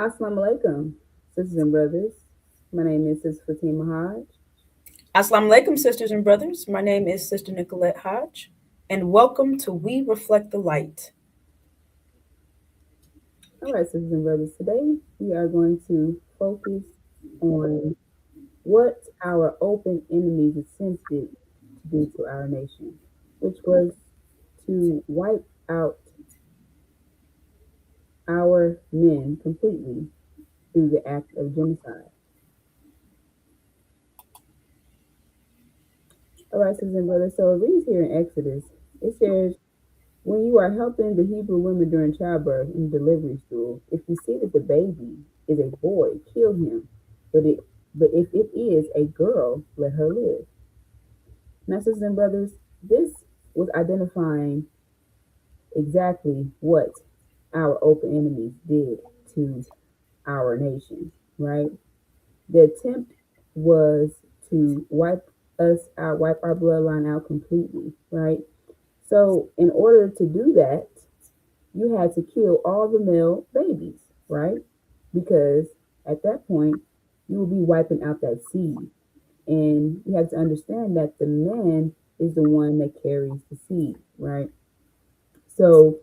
Assalamu alaikum, sisters and brothers. My name is Sis Fatima Hodge. Assalamu alaikum, sisters and brothers. My name is Sister Nicolette Hodge, and welcome to We Reflect the Light. All right, sisters and brothers, today we are going to focus on what our open enemies attempted to do to our nation, which was to wipe out our men completely through the act of genocide. All right, sisters and brothers, so it reads here in Exodus, it says, when you are helping the Hebrew women during childbirth in delivery stool, if you see that the baby is a boy, kill him. But if it is a girl, let her live. Now, sisters and brothers, this was identifying exactly what our open enemies did to our nation, right? The attempt was to wipe our bloodline out completely, right? So, in order to do that, you had to kill all the male babies, right? Because at that point, you will be wiping out that seed. And you have to understand that the man is the one that carries the seed, right? So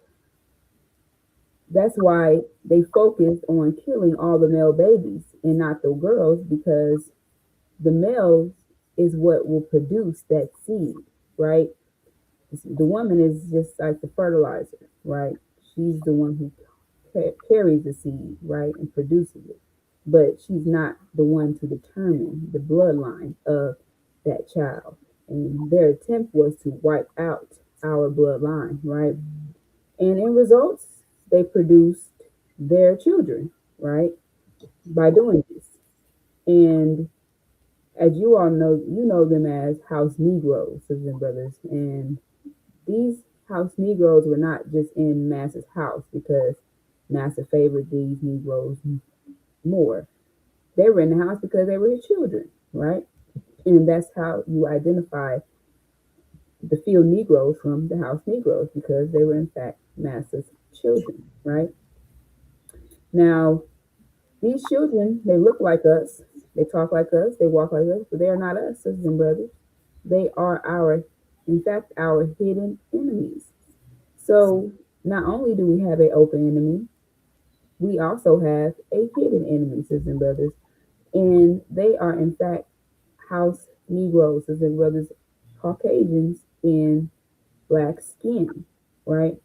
that's why they focused on killing all the male babies and not the girls, because the males is what will produce that seed, right? The woman is just like the fertilizer, right? She's the one who carries the seed, right, and produces it. But she's not the one to determine the bloodline of that child. And their attempt was to wipe out our bloodline, right? And in results, they produced their children, right, by doing this. And as you all know, you know them as house Negroes, sisters and brothers. And these house Negroes were not just in Master's house because Master favored these Negroes more. They were in the house because they were his children, right? And that's how you identify the field Negroes from the house Negroes, because they were in fact Master's children, right? Now, these children, they look like us, they talk like us, they walk like us, but they are not us, sisters and brothers. They are in fact, our hidden enemies. So not only do we have an open enemy, we also have a hidden enemy, sisters and brothers. And they are, in fact, house Negroes, sisters and brothers, Caucasians in black skin, right?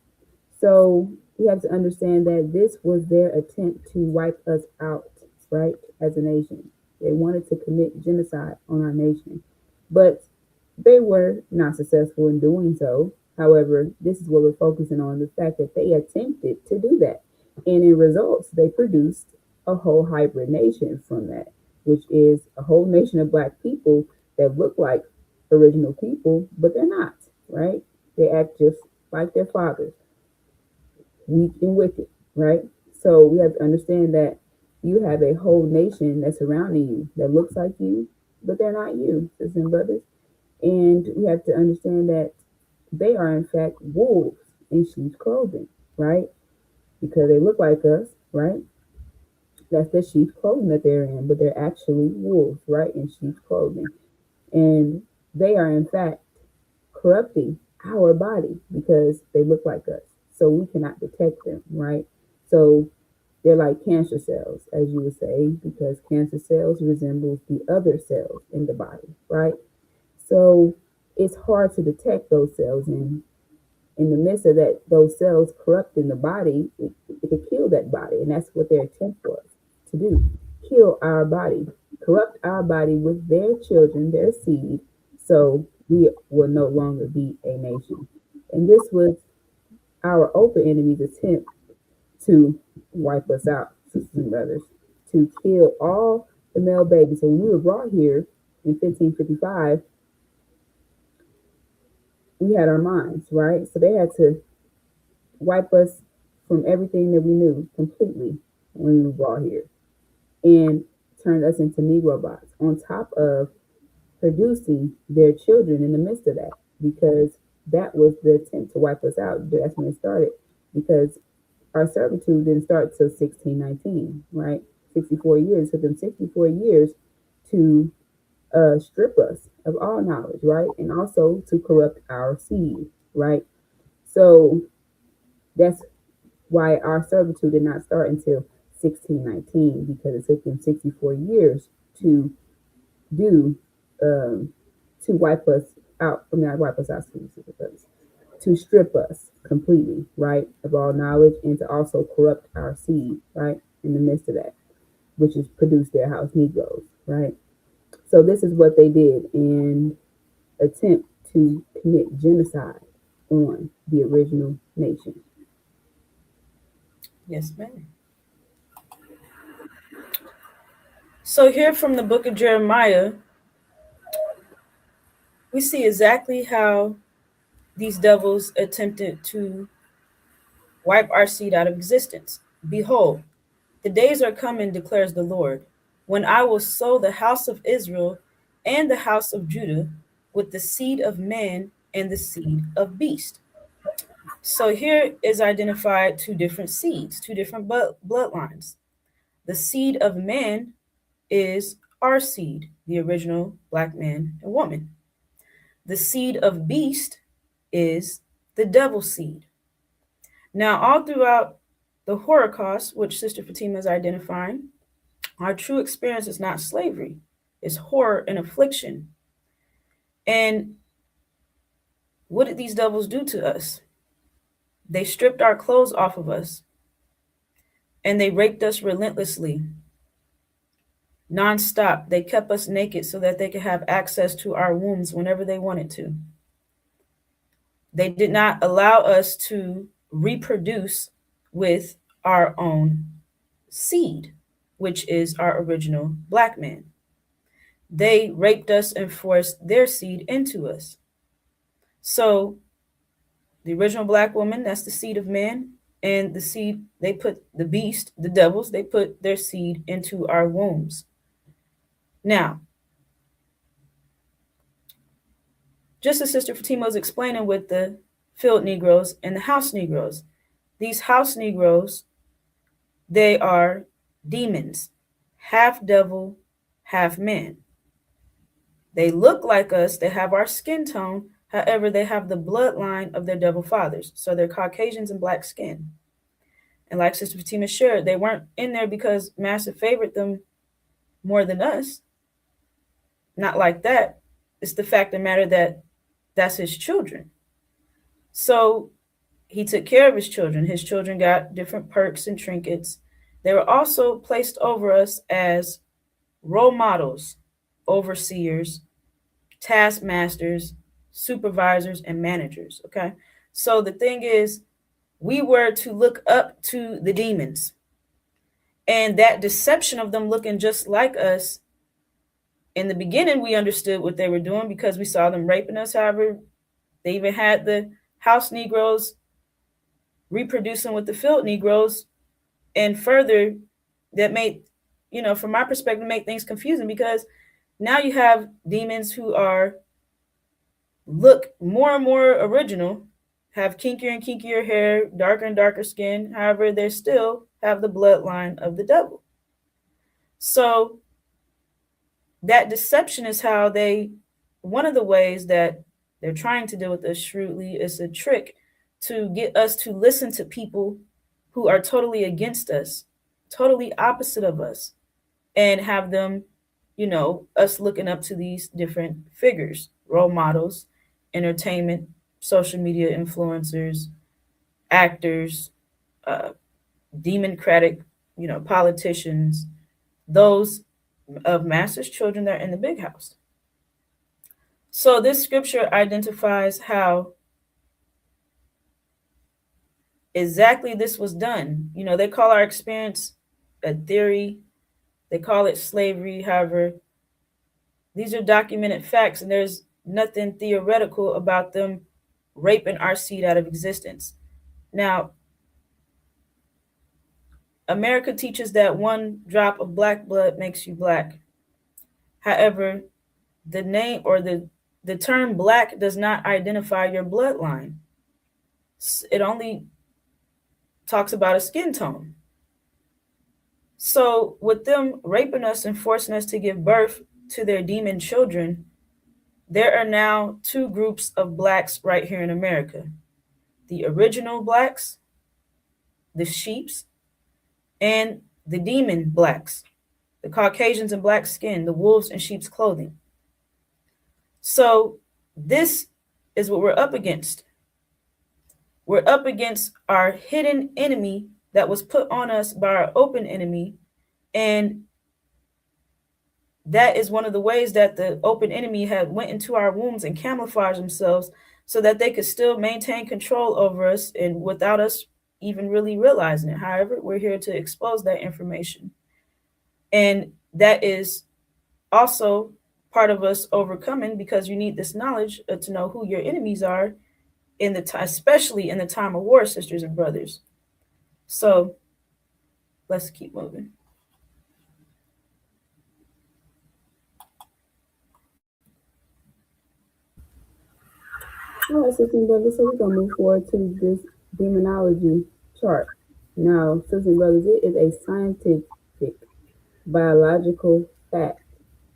So we have to understand that this was their attempt to wipe us out, right, as a nation. They wanted to commit genocide on our nation, but they were not successful in doing so. However, this is what we're focusing on, the fact that they attempted to do that. And in results, they produced a whole hybrid nation from that, which is a whole nation of black people that look like original people, but they're not, right? They act just like their fathers, weak and wicked, right? So we have to understand that you have a whole nation that's surrounding you that looks like you, but they're not you, sisters and brothers. And we have to understand that they are, in fact, wolves in sheep's clothing, right? Because they look like us, right? That's the sheep's clothing that they're in, but they're actually wolves, right, in sheep's clothing. And they are, in fact, corrupting our body because they look like us. So we cannot detect them, right? So they're like cancer cells, as you would say, because cancer cells resembles the other cells in the body, right? So it's hard to detect those cells, and in the midst of that, those cells corrupt in the body, it could kill that body, and that's what their attempt was to do: kill our body, corrupt our body with their children, their seed, so we will no longer be a nation. And this was our open enemy's attempt to wipe us out, sisters and brothers, to kill all the male babies. So when we were brought here in 1555, we had our minds, right? So they had to wipe us from everything that we knew completely when we were brought here, and turned us into Negro bots, on top of producing their children in the midst of that, because that was the attempt to wipe us out. That's when it started, because our servitude didn't start till 1619, right? 64 years. It took them 64 years to strip us of all knowledge, right? And also to corrupt our seed, right? So that's why our servitude did not start until 1619, because it took them 64 years to do, to wipe us out, not wipe us out, to strip us completely, right, of all knowledge, and to also corrupt our seed, right, in the midst of that, which is produce their house Negroes, right? So this is what they did in attempt to commit genocide on the original nation. Yes, ma'am. So here from the book of Jeremiah, we see exactly how these devils attempted to wipe our seed out of existence. Behold, the days are coming, declares the Lord, when I will sow the house of Israel and the house of Judah with the seed of man and the seed of beast. So here is identified two different seeds, two different bloodlines. The seed of man is our seed, the original black man and woman. The seed of beast is the devil seed. Now, all throughout the Holocaust, which Sister Fatima is identifying, our true experience is not slavery, it's horror and affliction. And what did these devils do to us? They stripped our clothes off of us and they raped us relentlessly, nonstop. They kept us naked so that they could have access to our wombs whenever they wanted to. They did not allow us to reproduce with our own seed, which is our original black man. They raped us and forced their seed into us. So the original black woman, that's the seed of man, and the seed, they put the beast, the devils, they put their seed into our wombs. Now, just as Sister Fatima was explaining with the field Negroes and the house Negroes, these house Negroes, they are demons, half devil, half man. They look like us, they have our skin tone, however, they have the bloodline of their devil fathers. So they're Caucasians and black skin. And like Sister Fatima shared, they weren't in there because Master favored them more than us. Not like that. It's the fact of the matter that that's his children. So he took care of his children. His children got different perks and trinkets. They were also placed over us as role models, overseers, taskmasters, supervisors, and managers. Okay. So the thing is, we were to look up to the demons. And that deception of them looking just like us, in the beginning, we understood what they were doing because we saw them raping us. However, they even had the house Negroes reproducing with the field Negroes. And further, that made, from my perspective, make things confusing because now you have demons who look more and more original, have kinkier and kinkier hair, darker and darker skin. However, they still have the bloodline of the devil. So that deception is how one of the ways that they're trying to deal with us shrewdly is a trick to get us to listen to people who are totally against us, totally opposite of us, and have them, us looking up to these different figures, role models, entertainment, social media influencers, actors, democratic, politicians, those of Master's children that are in the big house. So this scripture identifies how exactly this was done. They call our experience a theory. They call it slavery. However, these are documented facts, and there's nothing theoretical about them raping our seed out of existence. Now, America teaches that one drop of black blood makes you black. However, the name or the term black does not identify your bloodline. It only talks about a skin tone. So, with them raping us and forcing us to give birth to their demon children, there are now two groups of blacks right here in America: the original blacks, the sheeps, and the demon blacks, the Caucasians in black skin, the wolves in sheep's clothing. So, this is what we're up against. We're up against our hidden enemy that was put on us by our open enemy. And that is one of the ways that the open enemy had went into our wombs and camouflaged themselves so that they could still maintain control over us and without us even really realizing it. However, we're here to expose that information. And that is also part of us overcoming, because you need this knowledge to know who your enemies are in the time, especially in the time of war, sisters and brothers. So let's keep moving. All right, sisters and brothers, so we're going to move forward to this demonology chart. Now, sisters and brothers, it is a scientific, biological fact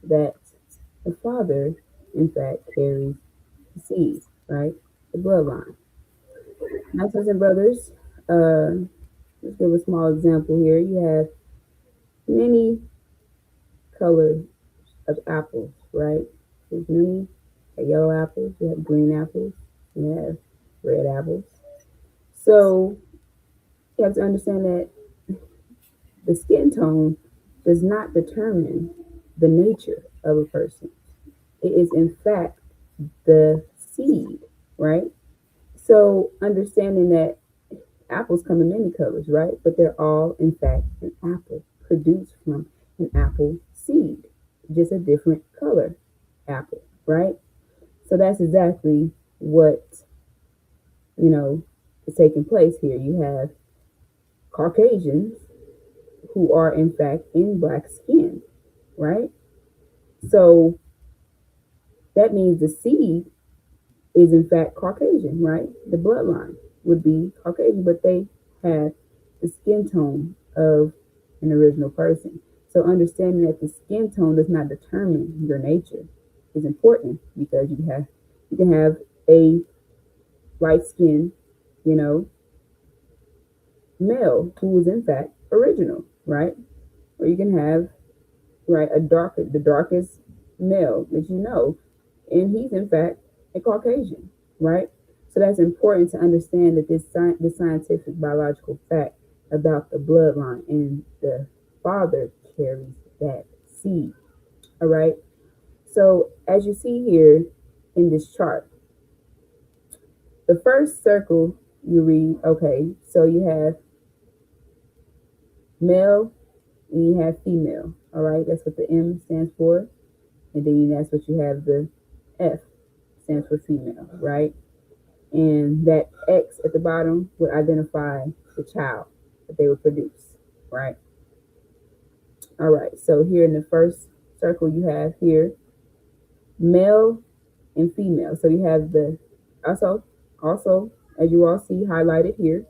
that the father, in fact, carries the seed, right? The bloodline. Now, sisters and brothers, let's give a small example here. You have many colors of apples, right? There's many yellow apples, you have green apples, you have red apples. So you have to understand that the skin tone does not determine the nature of a person. It is, in fact, the seed, right? So understanding that apples come in many colors, right? But they're all, in fact, an apple produced from an apple seed, just a different color apple, right? So that's exactly what, you know, is taking place here. You have Caucasians who are, in fact, in black skin, right? So that means the seed is, in fact, Caucasian, right? The bloodline would be Caucasian, but they have the skin tone of an original person. So understanding that the skin tone does not determine your nature is important, because you can have a light skin, you know, male who is, in fact, original, right? Or you can have, right, the darkest male that you know, and he's, in fact, a Caucasian, right? So that's important to understand that this scientific biological fact about the bloodline, and the father carries that seed. All right. So as you see here in this chart, the first circle you read, okay, so you have male and you have female. All right, that's what the M stands for. And then that's what you have, the F stands for female, right? And that X at the bottom would identify the child that they would produce, right? All right, so here in the first circle you have here male and female. So you have the also as you all see highlighted here,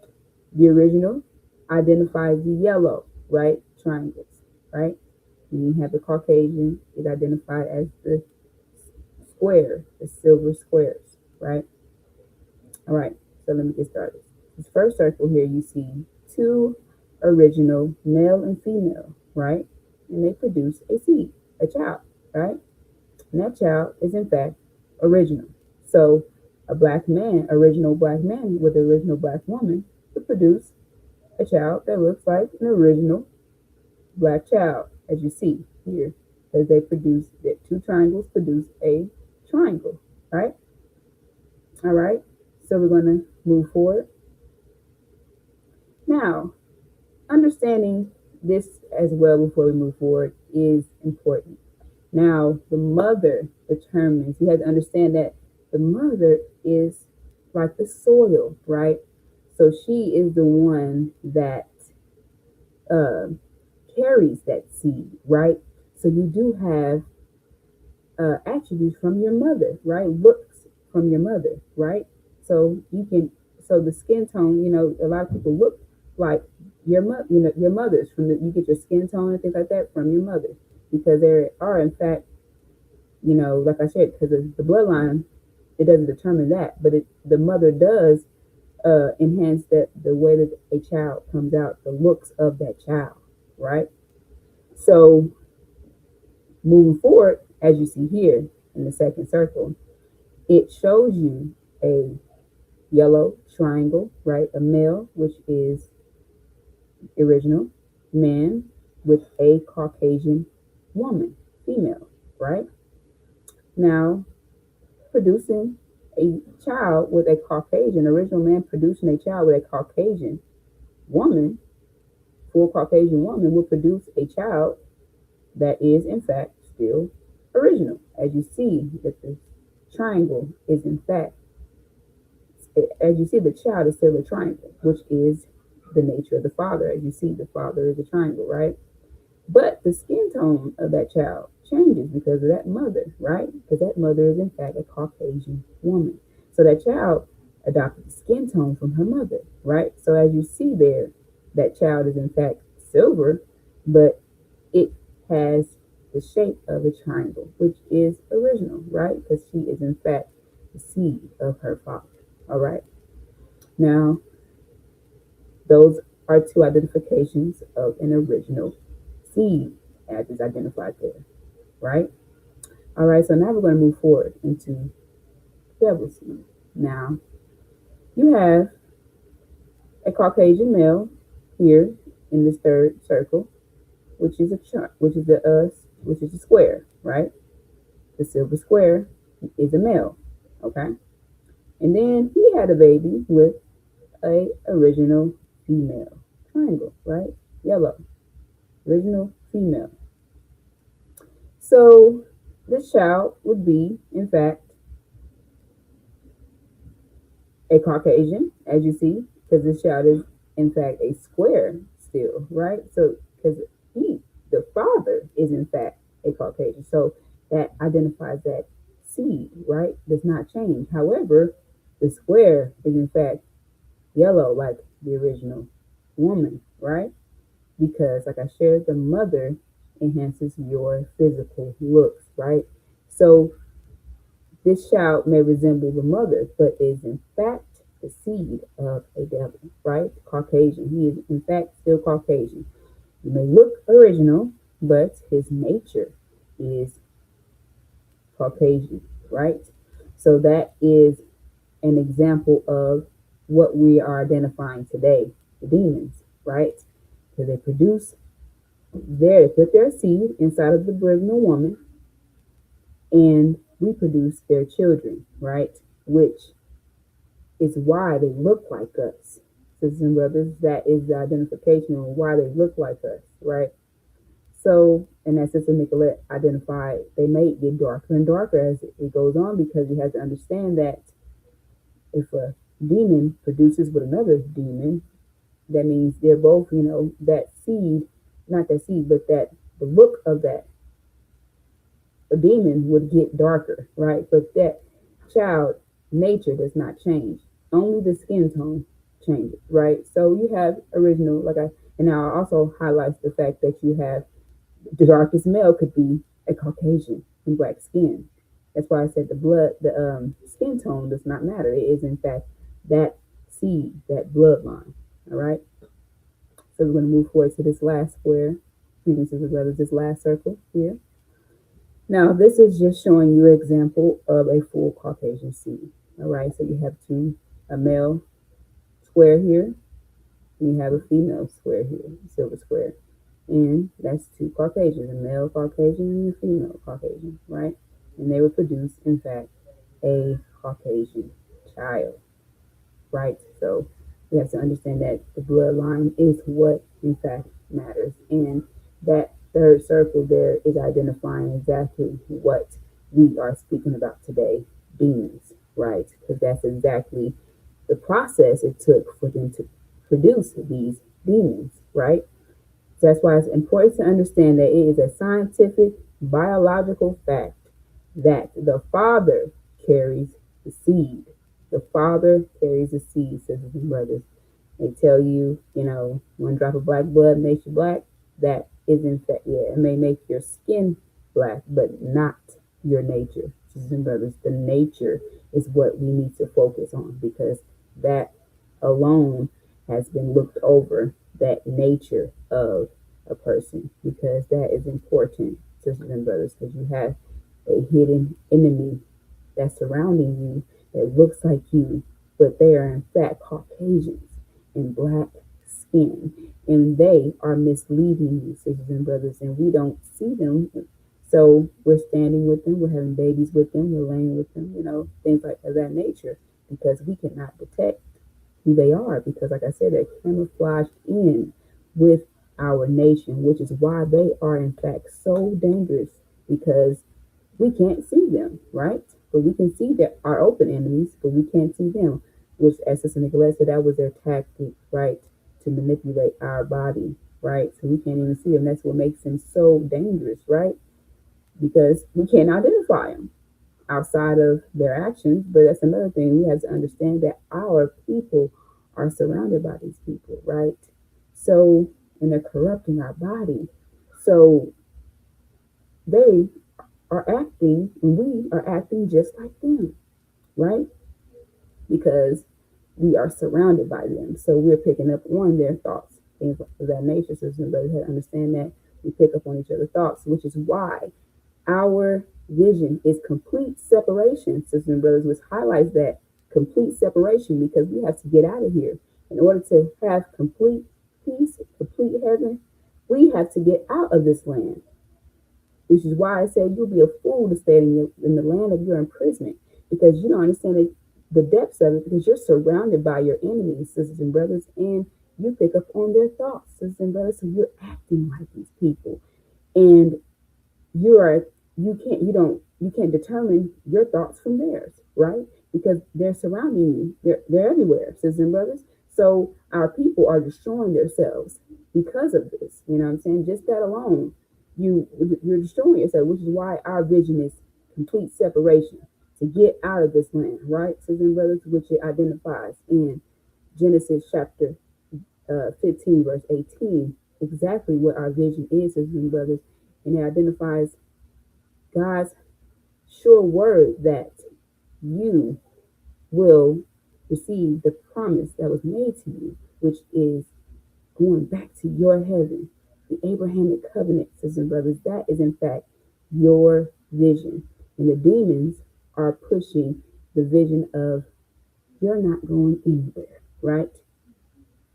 the original identifies the yellow, right? Triangles, right? And you have the Caucasian is identified as the square, the silver squares, right? All right, so let me get started. This first circle here, you see two original, male and female, right? And they produce a seed, a child, right? And that child is, in fact, original. So a black man, original black man with an original black woman, would produce a child that looks like an original black child, as you see here, because they produce that two triangles produce a triangle, right? All right, so we're going to move forward. Now, understanding this as well before we move forward is important. Now, the mother determines, you have to understand that the mother is like the soil, right? So she is the one that uh, carries that seed, right? So you do have attributes from your mother, right? Looks from your mother, right? So you can, so the skin tone, you know, a lot of people look like your mother, your mothers from you get your skin tone and things like that from your mother, because there are in fact, like I said, because of the bloodline, it doesn't determine that, but the mother does enhance the way that a child comes out, the looks of that child, right? So moving forward, as you see here in the second circle, it shows you a yellow triangle, right? A male, which is original man, with a Caucasian woman, female, right? Now, producing a child with a Caucasian, original man producing a child with a Caucasian woman, full Caucasian woman, will produce a child that is, in fact, still original. As you see, that the triangle is, in fact, as you see, the child is still a triangle, which is the nature of the father. As you see, the father is a triangle, right? But the skin tone of that child changes because of that mother, right? Because that mother is, in fact, a Caucasian woman. So that child adopted the skin tone from her mother, right? So as you see there, that child is, in fact, silver, but it has the shape of a triangle, which is original, right? Because she is, in fact, the seed of her father, all right? Now, those are two identifications of an original seed, as is identified there, right? All right, so now we're going to move forward into devil seed. Now, you have a Caucasian male here in this third circle, which is which is a square, right? The silver square is a male, okay? And then he had a baby with a original female triangle, right? Yellow, original female. So this child would be, in fact, a Caucasian, as you see, because this child is, in fact, a square still, right? So, because the father, is, in fact, a Caucasian. So that identifies that seed, right? Does not change. However, the square is, in fact, yellow, like the original woman, right? Because, like I shared, the mother enhances your physical looks, right? So this child may resemble the mother, but is in fact the seed of a devil, right? Caucasian. He is in fact still Caucasian. He may look original, but his nature is Caucasian, right? So that is an example of what we are identifying today, the demons, right? So they put their seed inside of the original woman and reproduce their children, right? Which is why they look like us. Sisters and brothers, that is the identification of why they look like us, right? So, and as Sister Nicolette identified, they may get darker and darker as it goes on, because you have to understand that if a demon produces with another demon, that means they're both, that seed, not that seed, but that the look of that a demon would get darker, right? But that child nature does not change. Only the skin tone changes, right? So you have original, and now I also highlights the fact that you have the darkest male could be a Caucasian and black skin. That's why I said the skin tone does not matter. It is, in fact, that seed, that bloodline. All right. So we're going to move forward to this last square. Excuse me, sisters, brothers, this last circle here. Now, this is just showing you an example of a full Caucasian seed. All right. So you have a male square here, and you have a female square here, silver square. And that's two Caucasians, a male Caucasian and a female Caucasian, right? And they would produce, in fact, a Caucasian child, right? So we have to understand that the bloodline is what, in fact, matters. And that third circle there is identifying exactly what we are speaking about today, demons, right? Because that's exactly the process it took for them to produce these demons, right? So that's why it's important to understand that it is a scientific, biological fact that the father carries the seed. The father carries the seed, sisters and brothers. They tell you, one drop of black blood makes you black. That is in fact, yeah, it may make your skin black, but not your nature. Sisters and brothers, the nature is what we need to focus on, because that alone has been looked over, that nature of a person, because that is important, sisters and brothers, because you have a hidden enemy that's surrounding you that looks like you, but they are in fact Caucasians and black skin. And they are misleading you, sisters and brothers, and we don't see them. So we're standing with them, we're having babies with them, we're laying with them, things like of that nature, because we cannot detect who they are, because like I said, they're camouflaged in with our nation, which is why they are in fact so dangerous, because we can't see them, right? But we can see that our open enemies, but we can't see them. Which, as Sister Nicolette said, that was their tactic, right? To manipulate our body, right? So we can't even see them. That's what makes them so dangerous, right? Because we can't identify them outside of their actions. But that's another thing. We have to understand that our people are surrounded by these people, right? So, and they're corrupting our body. So they are acting, and we are acting just like them, right? Because we are surrounded by them. So we're picking up on their thoughts, things of that nature. So everybody had to understand that we pick up on each other's thoughts, which is why our vision is complete separation, sisters and brothers, which highlights that complete separation, because we have to get out of here. In order to have complete peace, complete heaven, we have to get out of this land, which is why I said you'll be a fool to stay in the land of your imprisonment, because you don't understand the depths of it, because you're surrounded by your enemies, sisters and brothers, and you pick up on their thoughts, sisters and brothers, so you're acting like these people. And you can't determine your thoughts from theirs, right? Because they're surrounding you. They're everywhere, sisters and brothers. So our people are destroying themselves because of this. You know what I'm saying? Just that alone, you're destroying yourself, which is why our vision is complete separation, to get out of this land, right, sisters and brothers, which it identifies in Genesis chapter 15, verse 18, exactly what our vision is, sisters and brothers, and it identifies God's sure word that you will receive the promise that was made to you, which is going back to your heaven, the Abrahamic covenant, sisters and brothers. That is, in fact, your vision. And the demons are pushing the vision of you're not going anywhere, right?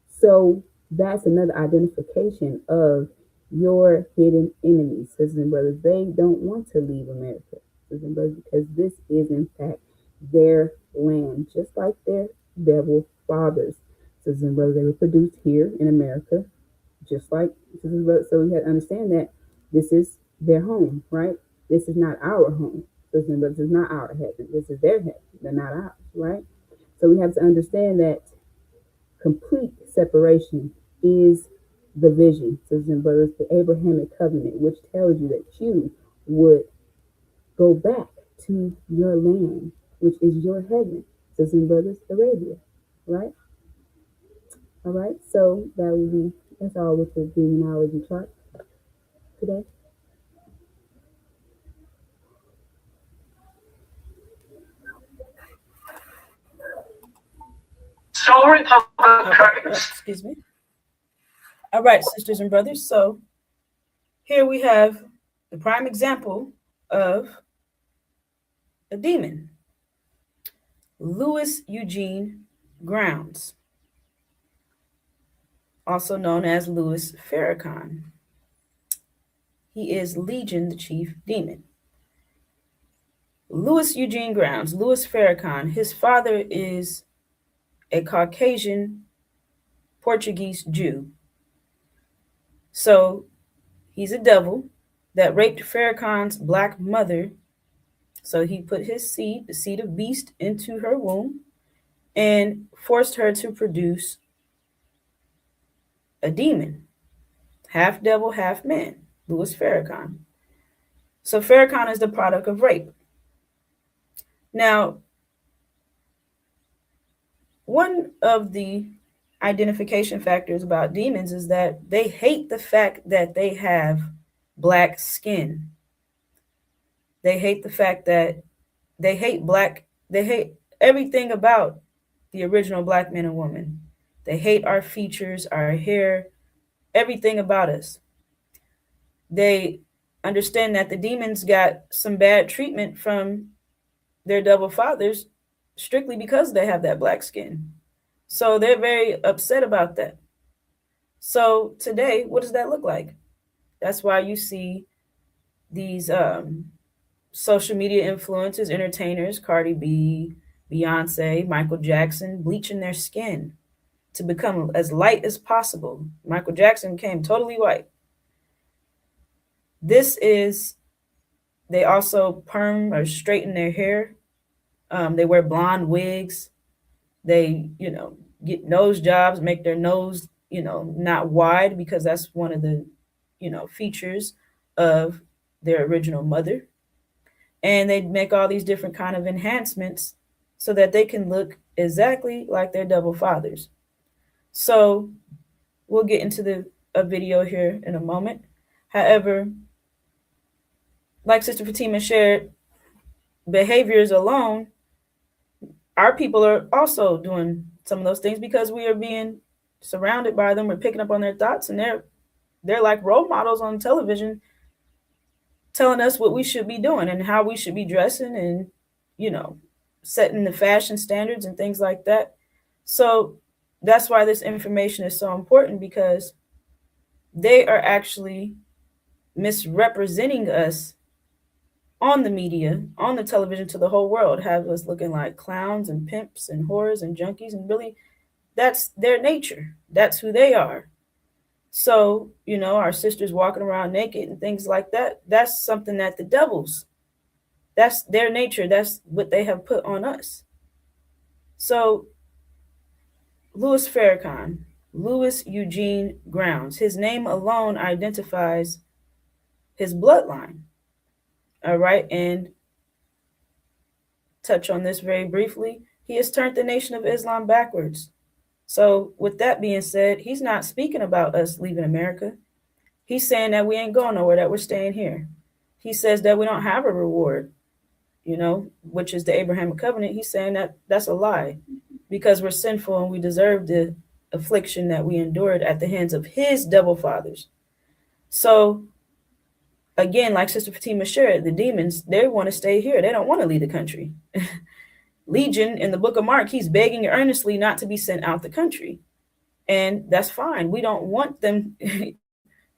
So that's another identification of your hidden enemies, sisters and brothers. They don't want to leave America, sisters and brothers, because this is, in fact, their land, just like their devil fathers. Sisters and brothers, they were produced here in America, just like sisters and brothers. So we have to understand that this is their home, right? This is not our home. Sisters and brothers, this is not our heaven. This is their heaven. They're not ours, right? So we have to understand that complete separation is the vision, sisters and brothers, the Abrahamic covenant, which tells you that you would go back to your land, which is your heaven, sisters and brothers, Arabia, right? All right, so that's all with the demonology chart today. Sorry, public. Excuse me. All right, sisters and brothers. So here we have the prime example of a demon, Louis Eugene Grounds, also known as Louis Farrakhan. He is Legion, the chief demon. Louis Eugene Grounds, Louis Farrakhan, his father is a Caucasian Portuguese Jew. So he's a devil that raped Farrakhan's black mother. So he put his seed, the seed of beast, into her womb and forced her to produce a demon, half devil, half man, Louis Farrakhan. So Farrakhan is the product of rape. Now, one of the identification factors about demons is that they hate the fact that they have black skin. They hate the fact that they hate everything about the original black man and woman. They hate our features, our hair, everything about us. They understand that the demons got some bad treatment from their double fathers strictly because they have that black skin. So they're very upset about that. So today, what does that look like? That's why you see these social media influencers, entertainers, Cardi B, Beyonce, Michael Jackson, bleaching their skin to become as light as possible. Michael Jackson became totally white. They also perm or straighten their hair. They wear blonde wigs. They, get nose jobs, make their nose, not wide, because that's one of the, features of their original mother. And they make all these different kind of enhancements so that they can look exactly like their double fathers. So we'll get into a video here in a moment. However, like Sister Fatima shared, behaviors alone, our people are also doing some of those things because we are being surrounded by them. We're picking up on their thoughts, and they're like role models on television telling us what we should be doing and how we should be dressing and, setting the fashion standards and things like that. So that's why this information is so important, because they are actually misrepresenting us on the media, on the television, to the whole world, have us looking like clowns and pimps and whores and junkies. And really, that's their nature. That's who they are. So, our sisters walking around naked and things like that, that's something that the devils, that's their nature. That's what they have put on us. So Louis Farrakhan, Louis Eugene Grounds, his name alone identifies his bloodline. All right. And touch on this very briefly. He has turned the Nation of Islam backwards. So with that being said, he's not speaking about us leaving America. He's saying that we ain't going nowhere, that we're staying here. He says that we don't have a reward, which is the Abrahamic covenant. He's saying that that's a lie, because we're sinful and we deserve the affliction that we endured at the hands of his double fathers. So again, like Sister Fatima shared, the demons, they want to stay here. They don't want to leave the country. Legion, in the book of Mark, he's begging earnestly not to be sent out the country. And that's fine. We don't want them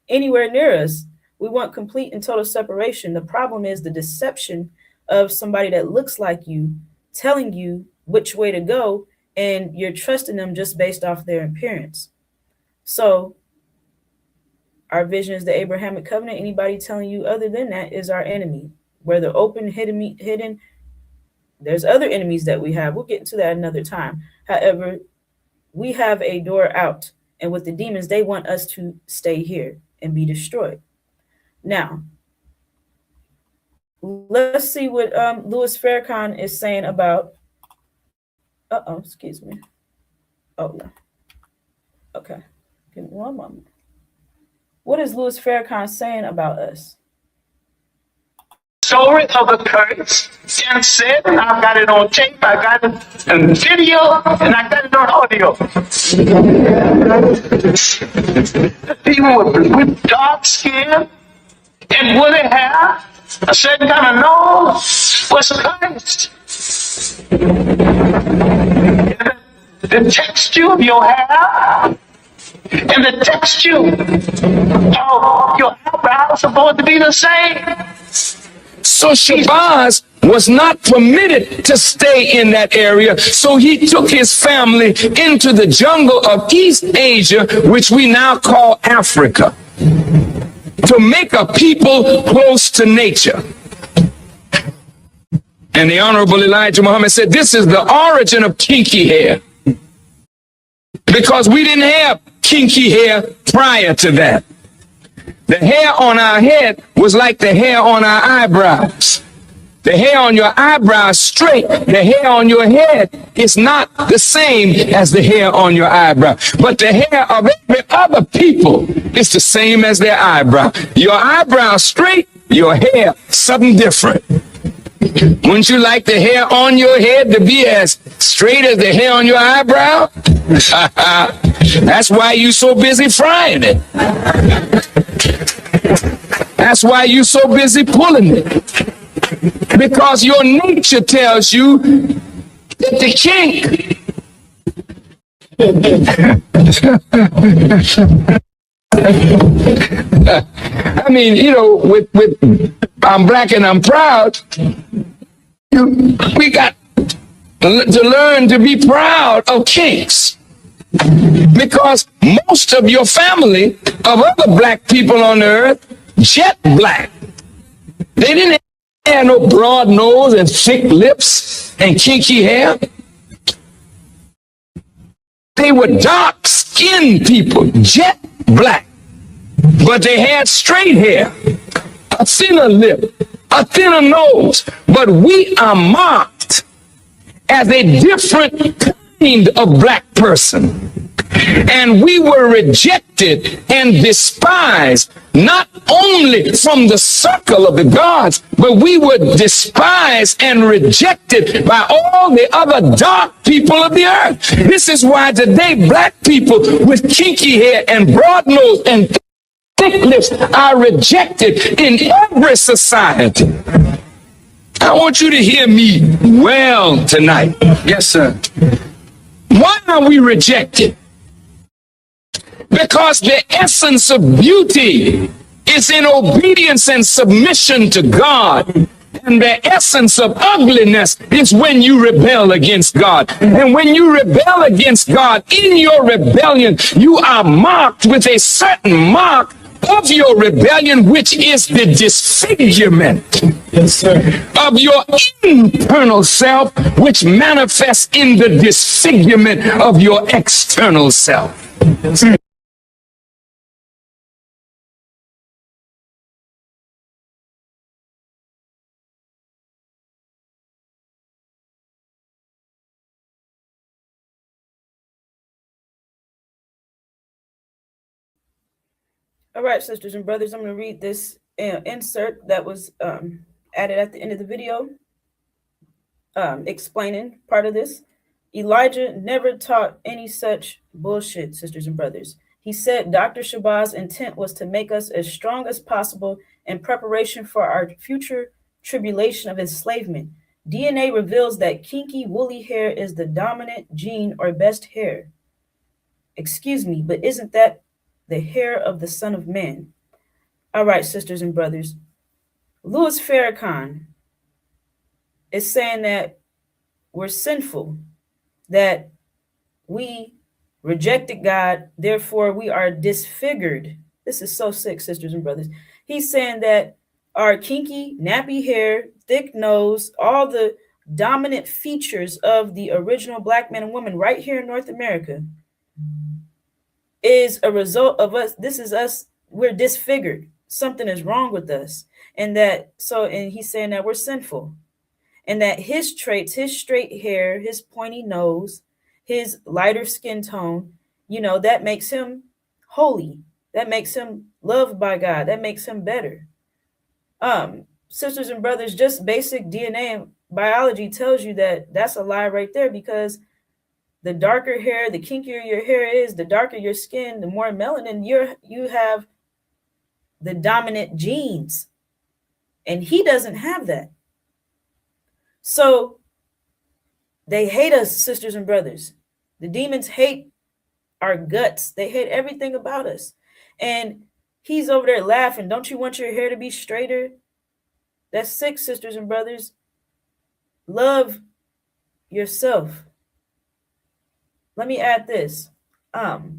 anywhere near us. We want complete and total separation. The problem is the deception of somebody that looks like you, telling you which way to go, and you're trusting them just based off their appearance. So our vision is the Abrahamic covenant. Anybody telling you other than that is our enemy, whether open, hidden. There's other enemies that we have. We'll get into that another time. However, we have a door out. And with the demons, they want us to stay here and be destroyed. Now, let's see what Louis Farrakhan is saying about... excuse me. Oh, no. Okay. Give me one moment. What is Louis Farrakhan saying about us? Story of the curse and said, and I've got it on tape, I got it on video, and I got it on audio. People with dark skin and woolly hair, a certain kind of nose, was cursed. The texture of your hair and the texture of your eyebrows are supposed to be the same. So Shabazz was not permitted to stay in that area, so he took his family into the jungle of East Asia, which we now call Africa, to make a people close to nature. And the Honorable Elijah Muhammad said, this is the origin of kinky hair, because we didn't have kinky hair prior to that. The hair on our head was like the hair on our eyebrows. the hair on your eyebrow is straight. The hair on your head is not the same as the hair on your eyebrow. But the hair of every other people is the same as their eyebrow. Your eyebrow straight, your hair something different. Wouldn't you like the hair on your head to be as straight as the hair on your eyebrow? That's why you so busy frying it. That's why you so busy pulling it. Because your nature tells you that the kink I mean, you know, with I'm black and I'm proud, we got to learn to be proud of kinks. Because most of your family of other black people on the earth, jet black. They didn't have no broad nose and thick lips and kinky hair. They were dark-skinned people, jet black. But they had straight hair, a thinner lip, a thinner nose. But we are marked as a different kind of black person. And we were rejected and despised, not only from the circle of the gods, but we were despised and rejected by all the other dark people of the earth. This is why today black people with kinky hair and broad nose and thick lips are rejected in every society. I want you to hear me well tonight. Yes, sir. Why are we rejected? Because the essence of beauty is in obedience and submission to God. And the essence of ugliness is when you rebel against God. And when you rebel against God, in your rebellion, you are marked with a certain mark of your rebellion, which is the disfigurement of your internal self, which manifests in the disfigurement of your external self. All right, sisters and brothers, I'm going to read this insert that was added at the end of the video, explaining part of this. Elijah never taught any such bullshit, sisters and brothers. He said Dr. Shabazz' intent was to make us as strong as possible in preparation for our future tribulation of enslavement. DNA reveals that kinky, woolly hair is the dominant gene or best hair. Excuse me, but isn't that the hair of the Son of Man? All right, sisters and brothers. Louis Farrakhan is saying that we're sinful, that we rejected God, therefore we are disfigured. This is so sick, sisters and brothers. He's saying that our kinky, nappy hair, thick nose, all the dominant features of the original black man and woman right here in North America is a result of us. This is us. We're disfigured. Something is wrong with us. And he's saying that we're sinful. And that his traits, his straight hair, his pointy nose, his lighter skin tone, that makes him holy. That makes him loved by God. That makes him better. Sisters and brothers, just basic DNA and biology tells you that that's a lie right there, because the darker hair, the kinkier your hair is, the darker your skin, the more melanin you have the dominant genes. And he doesn't have that. So they hate us, sisters and brothers. The demons hate our guts. They hate everything about us. And he's over there laughing. Don't you want your hair to be straighter? That's sick, sisters and brothers. Love yourself. Let me add this. The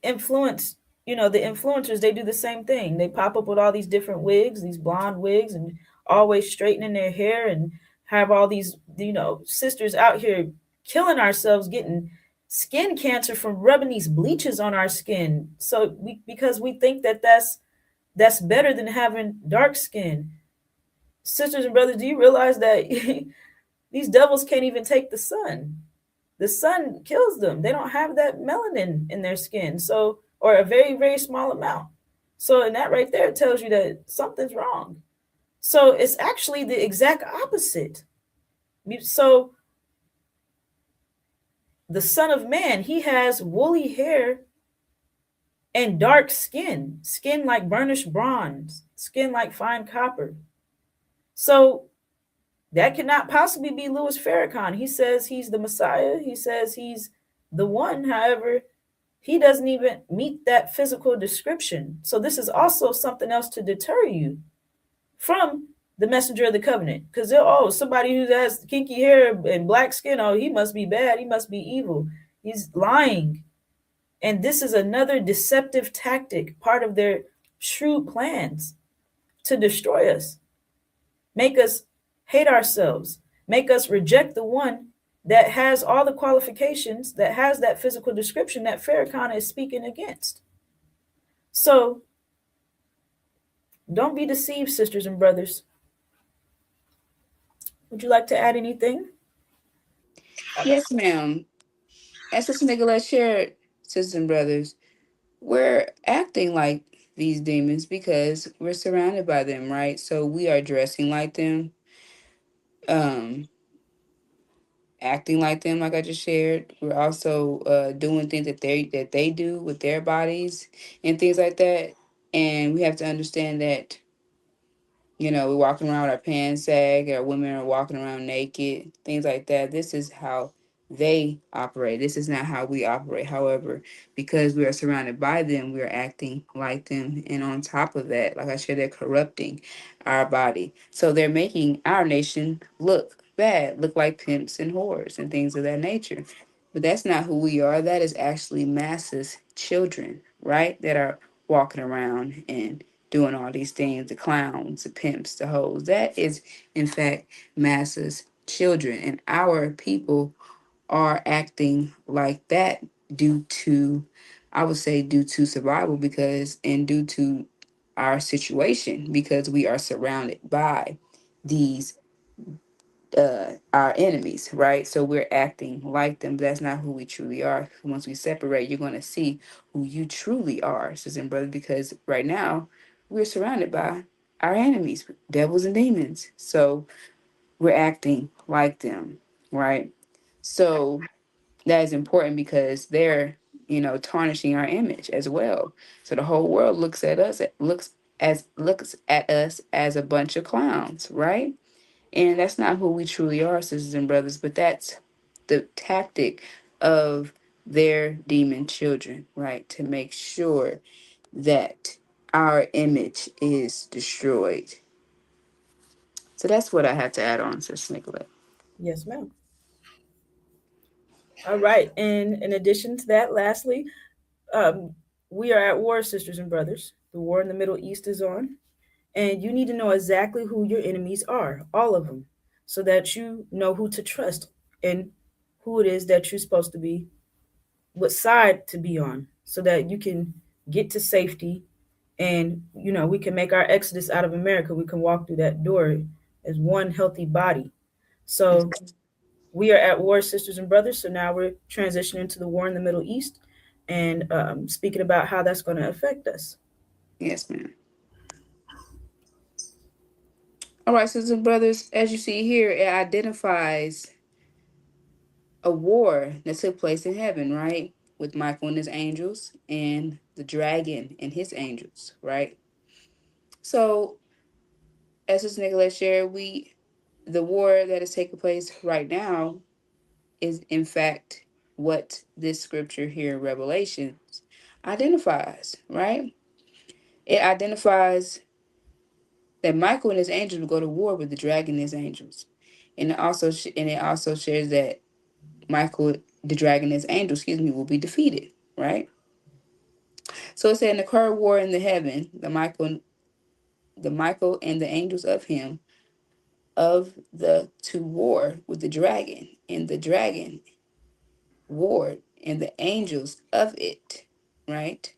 influencers, they do the same thing. They pop up with all these different wigs, these blonde wigs, and always straightening their hair, and have all these, sisters out here killing ourselves, getting skin cancer from rubbing these bleaches on our skin. So because we think that that's better than having dark skin. Sisters and brothers, do you realize that these devils can't even take the sun? The sun kills them. They don't have that melanin in their skin. So, or a very, very small amount. So, and that right there tells you that something's wrong. So, it's actually the exact opposite. So, the Son of Man, he has woolly hair and dark skin, skin like burnished bronze, skin like fine copper. So, that cannot possibly be Louis Farrakhan. He says he's the Messiah. He says he's the one. However, he doesn't even meet that physical description. So this is also something else to deter you from the messenger of the covenant. Because somebody who has kinky hair and black skin, oh, he must be bad. He must be evil. He's lying. And this is another deceptive tactic, part of their shrewd plans to destroy us, make us hate ourselves, make us reject the one that has all the qualifications, that has that physical description that Farrakhan is speaking against. So don't be deceived, sisters and brothers. Would you like to add anything? Yes, ma'am. As Sister Nicolette shared, sisters and brothers, we're acting like these demons because we're surrounded by them, right? So we are dressing like them, um, acting like them, like I just shared. We're also doing things that they do with their bodies and things like that. And we have to understand that, we're walking around with our pants sag, our women are walking around naked, things like that. This is how they operate. This is not how we operate. However, because we are surrounded by them, we are acting like them. And on top of that, like I said, they're corrupting our body. So they're making our nation look bad, look like pimps and whores and things of that nature. But that's not who we are. That is actually masses, children, right? That are walking around and doing all these things, the clowns, the pimps, the hoes. That is, in fact, masses, children. And our people are acting like that due to, I would say, due to survival and due to our situation, because we are surrounded by these our enemies, right? So we're acting like them. But that's not who we truly are. Once we separate, you're going to see who you truly are, sisters and brothers, because right now we're surrounded by our enemies, devils and demons. So we're acting like them, right? So that is important because they're, tarnishing our image as well. So the whole world looks at us as a bunch of clowns, right? And that's not who we truly are, sisters and brothers, but that's the tactic of their demon children, right? To make sure that our image is destroyed. So that's what I had to add on, Sister Nicolette. Yes, ma'am. All right. And in addition to that, lastly, um, we are at war, sisters and brothers. The war in the Middle East is on. And you need to know exactly who your enemies are, all of them, so that you know who to trust and who it is that you're supposed to be, what side to be on, so that you can get to safety and we can make our exodus out of America. We can walk through that door as one healthy body. So we are at war, sisters and brothers. So now we're transitioning to the war in the Middle East and speaking about how that's going to affect us. Yes, ma'am. All right, sisters and brothers, as you see here, it identifies a war that took place in heaven, right? With Michael and his angels and the dragon and his angels, right? So, as this Nicolette shared, the war that is taking place right now is in fact what this scripture here in Revelations identifies, right? It identifies that Michael and his angels will go to war with the dragon and his angels, and it also shares that Michael, the dragon, and his angels, will be defeated, right? So it said in the current war in the heaven, the Michael and the angels of him of the to war with the dragon, and the dragon warred and the angels of it, right?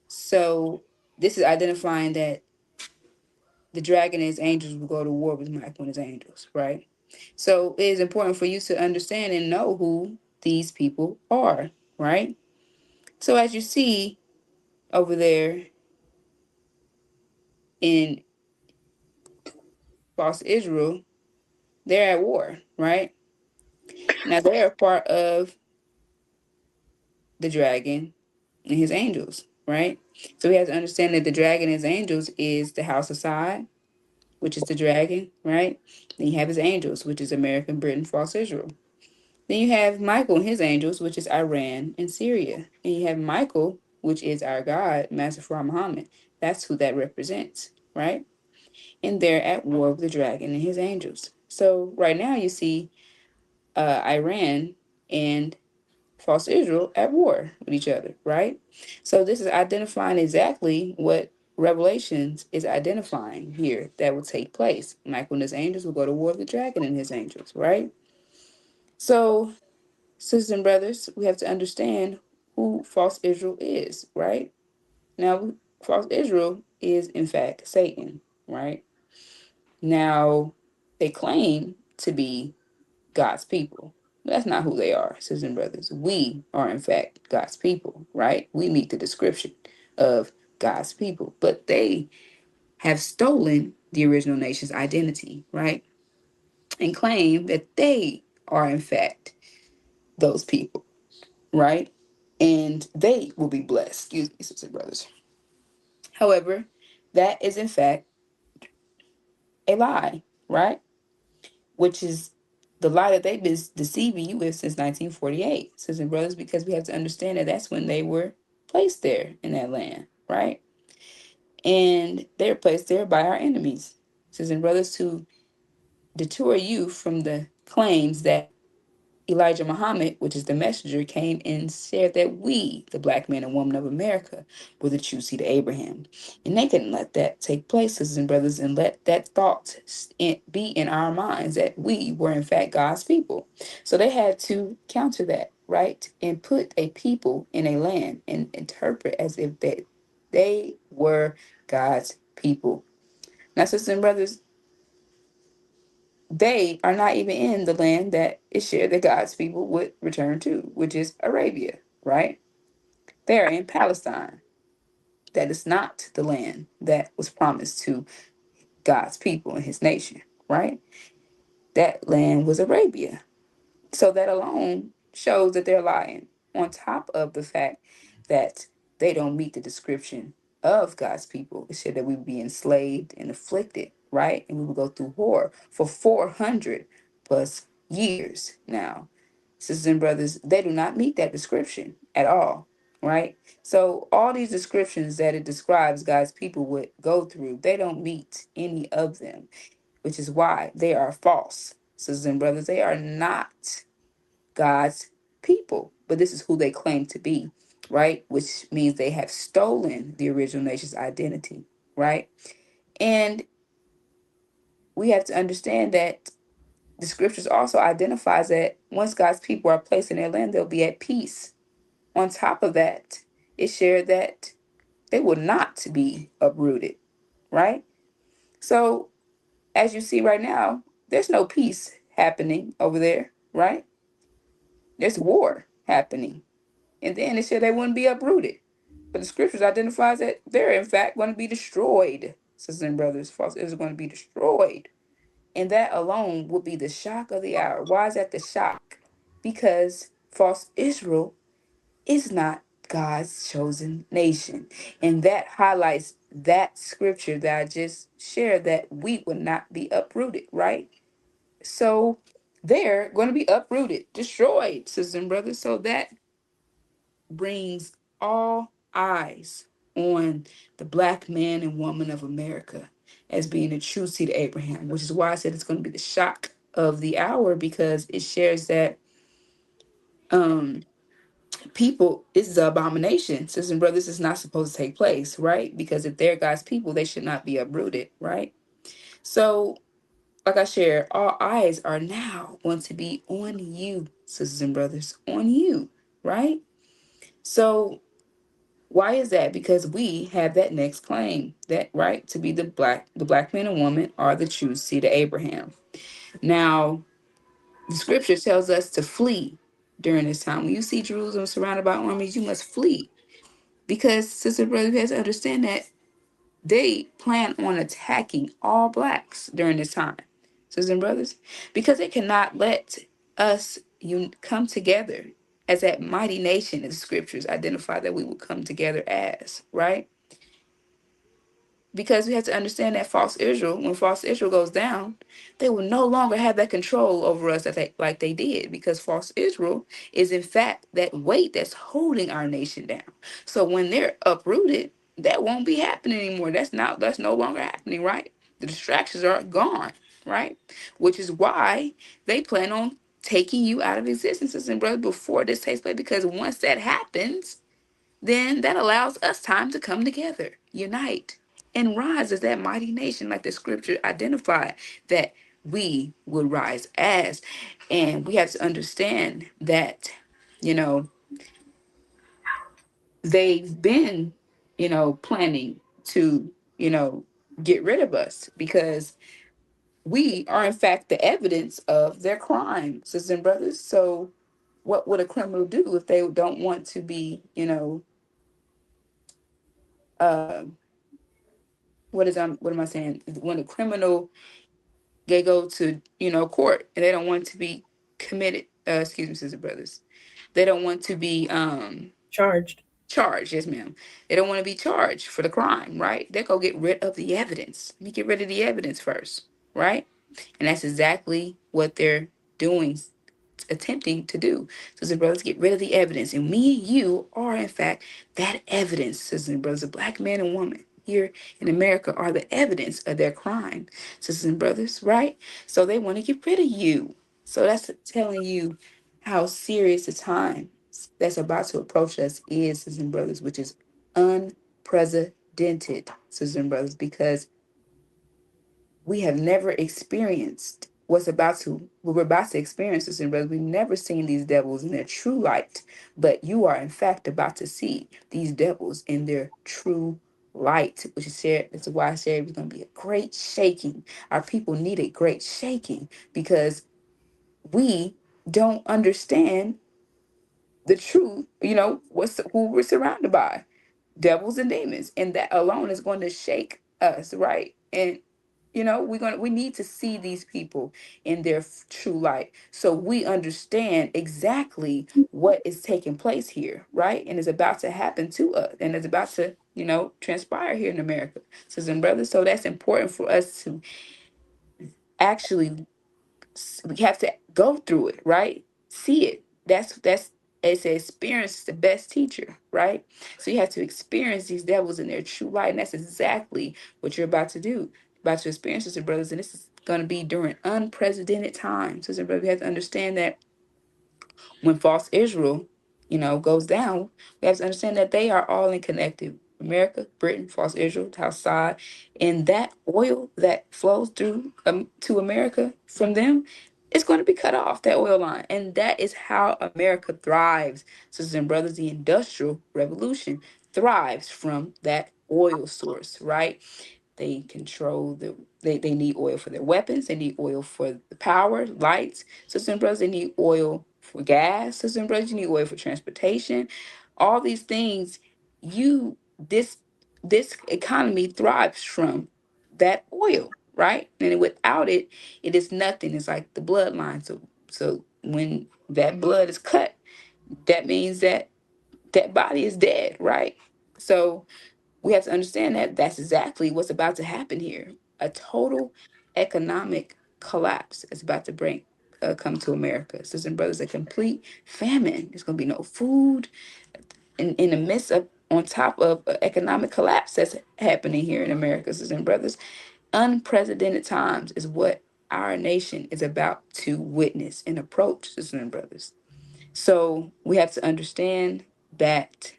So this is identifying that the dragon and his angels will go to war with Michael and his angels, right? So it is important for you to understand and know who these people are, right? So as you see over there in false Israel, they're at war, right? Now they're a part of the dragon and his angels, right? So we have to understand that the dragon and his angels is the house of Side, which is the dragon, right? Then you have his angels, which is American Britain, false Israel. Then you have Michael and his angels, which is Iran and Syria. And you have Michael, which is our God, Master Farah Muhammad. That's who that represents, right? And they're at war with the dragon and his angels. So right now you see Iran and false Israel at war with each other, right? So this is identifying exactly what Revelations is identifying here that will take place. Michael and his angels will go to war with the dragon and his angels, right? So, sisters and brothers, we have to understand who false Israel is, right? Now, false Israel is in fact Satan, right? Now, they claim to be God's people. That's not who they are, sisters and brothers. We are, in fact, God's people, right? We meet the description of God's people, but they have stolen the original nation's identity, right? And claim that they are, in fact, those people, right? And they will be blessed. Excuse me, sisters and brothers. However, that is, in fact, a lie, right? Which is the lie that they've been deceiving you with since 1948, sisters and brothers, because we have to understand that that's when they were placed there in that land, right? And they're placed there by our enemies, sisters and brothers, to detour you from the claims that Elijah Muhammad, which is the messenger, came and said that we, the black men and women of America, were the true seed of Abraham. And they couldn't let that take place, sisters and brothers, and let that thought be in our minds that we were, in fact, God's people. So they had to counter that, right? And put a people in a land and interpret as if they were God's people. Now, sisters and brothers, they are not even in the land that is shared that God's people would return to, which is Arabia, right? They are in Palestine. That is not the land that was promised to God's people and his nation, right? That land was Arabia. So that alone shows that they're lying, on top of the fact that they don't meet the description of God's people. It said that we would be enslaved and afflicted, right? And we would go through horror for 400 plus years now. Sisters and brothers, they do not meet that description at all, right? So all these descriptions that it describes God's people would go through, they don't meet any of them, which is why they are false. Sisters and brothers, they are not God's people, but this is who they claim to be, right? Which means they have stolen the original nation's identity, right? And we have to understand that the scriptures also identifies that once God's people are placed in their land, they'll be at peace. On top of that, it shared that they will not be uprooted, right? So as you see right now, there's no peace happening over there, right? There's war happening. And then it said they wouldn't be uprooted. But the scriptures identifies that they're in fact going to be destroyed. Sisters and brothers, false is going to be destroyed. And that alone will be the shock of the hour. Why is that the shock? Because false Israel is not God's chosen nation. And that highlights that scripture that I just shared, that we would not be uprooted, right? So they're going to be uprooted, destroyed, sisters and brothers. So that brings all eyes on the black man and woman of America as being a true seed of Abraham, which is why I said it's going to be the shock of the hour, because it shares that um people, this is an abomination, sisters and brothers, is not supposed to take place, right? Because if they're God's people, they should not be uprooted, right? So like I shared, all eyes are now going to be on you, sisters and brothers, on you, right? So Why is that? Because we have that next claim, that right to be the black man and woman are the true seed of Abraham. Now, the scripture tells us to flee during this time. When you see Jerusalem surrounded by armies, you must flee. Because, sister brother, you have to understand that they plan on attacking all blacks during this time, sisters and brothers, because they cannot let us come together as that mighty nation as the scriptures identify that we will come together as, right? Because we have to understand that false Israel, when false Israel goes down, they will no longer have that control over us that like they did, because false Israel is in fact that weight that's holding our nation down. So when they're uprooted, that won't be happening anymore. That's no longer happening, right? The distractions are gone, right? Which is why they plan on taking you out of existence, and brother, before this takes place, because once that happens, then that allows us time to come together, unite, and rise as that mighty nation, like the scripture identified that we would rise as. And we have to understand that, you know, they've been, planning to, get rid of us because we are, in fact, the evidence of their crime, sisters and brothers. So, what would a criminal do if they don't want to be, uh, what am I saying? When a criminal, they go to court and they don't want to be committed. Excuse me, sister brothers. They don't want to be Charged. charged. Yes, ma'am. They don't want to be charged for the crime, right? They go get rid of the evidence. Let me get rid of the evidence first, right? And that's exactly what they're doing, attempting to do. Sisters and brothers, get rid of the evidence. And me and you are, in fact, that evidence, sisters and brothers. A black man and woman here in America are the evidence of their crime, sisters and brothers, right? So they want to get rid of you. So that's telling you how serious the time that's about to approach us is, sisters and brothers, which is unprecedented, sisters and brothers, because we have never experienced what we're about to experience, sisters and brothers. We've never seen these devils in their true light, but you are in fact about to see these devils in their true light, which is said. That's why I said it's going to be a great shaking. Our people need a great shaking because we don't understand the truth. Who we're surrounded by, devils and demons, and that alone is going to shake us, right? And we need to see these people in their true light, so we understand exactly what is taking place here, right? And is about to happen to us, and is about to transpire here in America, sisters and brothers. So that's important for us to actually, we have to go through it, right? See it. That's it's an experience is the best teacher, right? So you have to experience these devils in their true light, and that's exactly what you're about to do, about to experience, sisters and brothers. And this is going to be during unprecedented times. Sisters and brothers, we have to understand that when false Israel, goes down, we have to understand that they are all in connected. America, Britain, false Israel, Assad, and that oil that flows through to America from them, it's going to be cut off, that oil line. And that is how America thrives. Sisters and brothers, the industrial revolution thrives from that oil source, right? They control they need oil for their weapons. They need oil for the power, lights. Sisters and brothers, they need oil for gas. Sisters and brothers, you need oil for transportation. All these things, you this economy thrives from that oil, right? And without it, it is nothing. It's like the bloodline. So when that blood is cut, that means that that body is dead, right? So we have to understand that that's exactly what's about to happen here. A total economic collapse is about to come to America. Sisters and brothers, a complete famine. There's going to be no food in the midst of, on top of economic collapse that's happening here in America. Sisters and brothers, unprecedented times is what our nation is about to witness and approach, sisters and brothers. So we have to understand that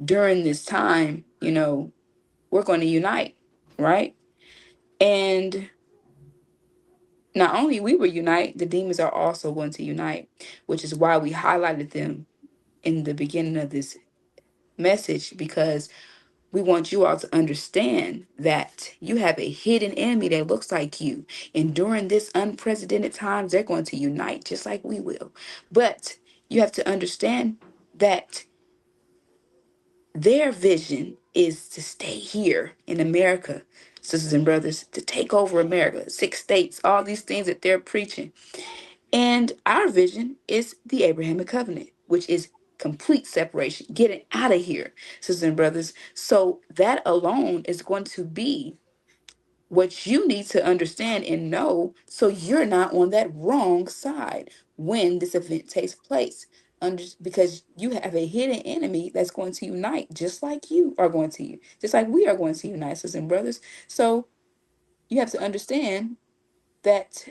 during this time, we're going to unite, right? And not only we will unite, the demons are also going to unite, which is why we highlighted them in the beginning of this message because we want you all to understand that you have a hidden enemy that looks like you. And during this unprecedented times, they're going to unite just like we will. But you have to understand that their vision is to stay here in America, sisters and brothers, to take over America, 6 states, all these things that they're preaching. And our vision is the Abrahamic covenant, which is complete separation, getting out of here, sisters and brothers. So that alone is going to be what you need to understand and know so you're not on that wrong side when this event takes place. Because you have a hidden enemy that's going to unite, just like you are going to, just like we are going to unite, sisters and brothers. So you have to understand that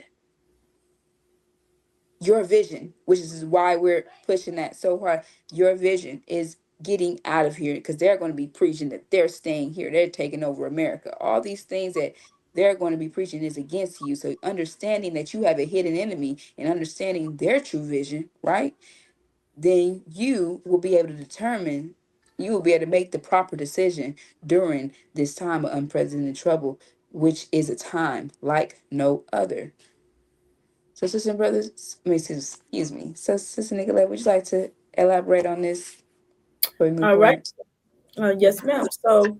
your vision, which is why we're pushing that so hard, your vision is getting out of here because they're going to be preaching that they're staying here, they're taking over America. All these things that they're going to be preaching is against you. So understanding that you have a hidden enemy and understanding their true vision, right? Then you will be able to determine, you will be able to make the proper decision during this time of unprecedented trouble, which is a time like no other. So, sisters and brothers, excuse me. So, Sister Nicolette, would you like to elaborate on this before we move All right. forward? Yes, ma'am. So,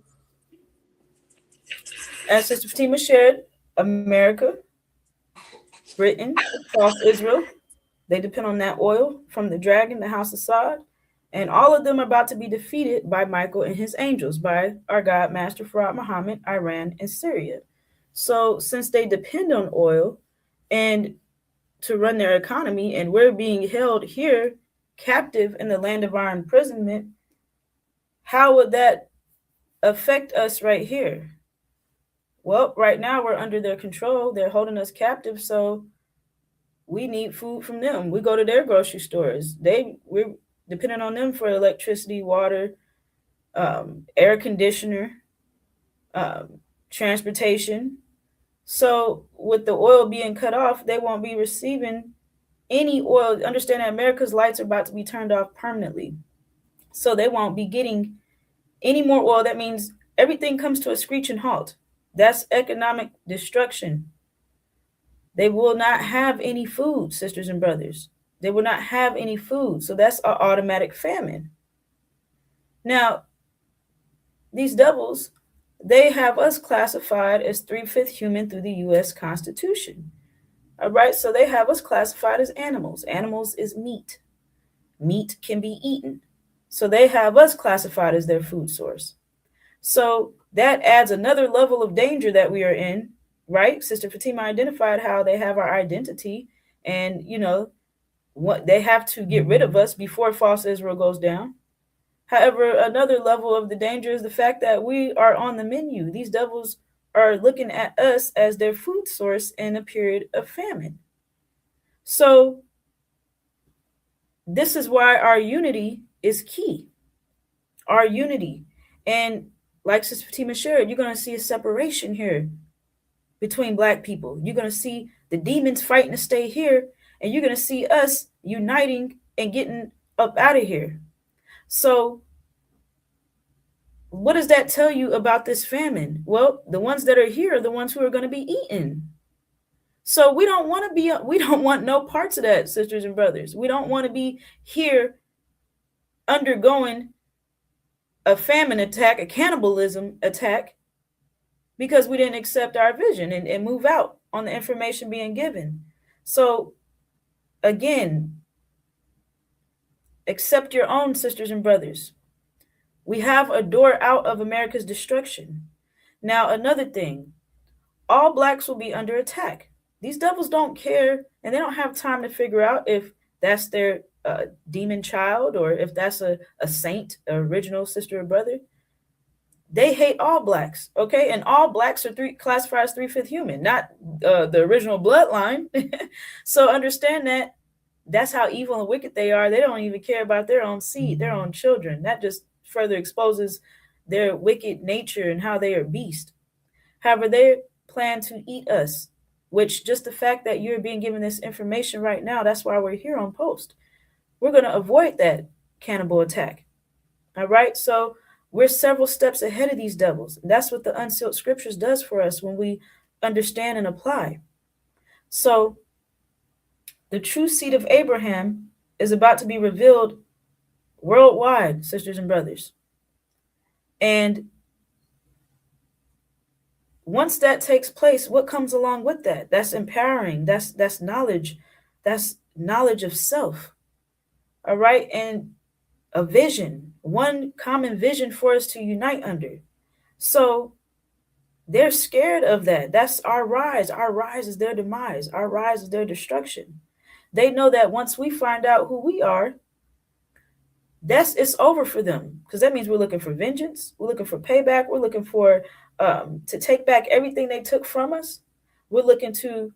as Sister Fatima shared, America, Britain, false Israel, they depend on that oil from the dragon, the house of Sod, and all of them are about to be defeated by Michael and his angels, by our God, Master Farad Muhammad, Iran, and Syria. So, since they depend on oil and to run their economy, and we're being held here captive in the land of our imprisonment, how would that affect us right here? Well, right now we're under their control. They're holding us captive, so we need food from them. We go to their grocery stores. We're dependent on them for electricity, water, air conditioner, transportation. So with the oil being cut off, they won't be receiving any oil. Understand that America's lights are about to be turned off permanently. So they won't be getting any more oil. That means everything comes to a screeching halt. That's economic destruction. They will not have any food, sisters and brothers. They will not have any food. So that's an automatic famine. Now, these devils, they have us classified as 3/5 human through the U.S. Constitution. All right, so they have us classified as animals. Animals is meat. Meat can be eaten. So they have us classified as their food source. So that adds another level of danger that we are in, right? Sister Fatima identified how they have our identity, and what they have to get rid of us before false Israel goes down. However, another level of the danger is the fact that we are on the menu. These devils are looking at us as their food source in a period of famine. So this is why our unity is key. Our unity. And like Sister Fatima shared, you're going to see a separation here between Black people. You're going to see the demons fighting to stay here, and you're going to see us uniting and getting up out of here. So what does that tell you about this famine? Well, the ones that are here are the ones who are going to be eaten. So we don't want no parts of that, sisters and brothers. We don't want to be here undergoing a famine attack, a cannibalism attack, because we didn't accept our vision and move out on the information being given. So again, accept your own, sisters and brothers. We have a door out of America's destruction. Now, another thing, all Blacks will be under attack. These devils don't care, and they don't have time to figure out if that's their demon child or if that's a saint, an original sister or brother. They hate all Blacks, okay? And all Blacks are classified as 3/5 human, not the original bloodline. So understand that that's how evil and wicked they are. They don't even care about their own seed, their own children. That just further exposes their wicked nature and how they are beast. However, they plan to eat us, which just the fact that you're being given this information right now, that's why we're here on post. We're going to avoid that cannibal attack. All right. So we're several steps ahead of these devils. That's what the unsealed scriptures does for us when we understand and apply. So the true seed of Abraham is about to be revealed worldwide, sisters and brothers. And once that takes place, what comes along with that? That's empowering. That's knowledge. That's knowledge of self. All right. And a vision, one common vision for us to unite under. So they're scared of that. That's our rise. Our rise is their demise. Our rise is their destruction. They know that once we find out who we are, it's over for them, because that means we're looking for vengeance. We're looking for payback. We're looking for to take back everything they took from us. We're looking to,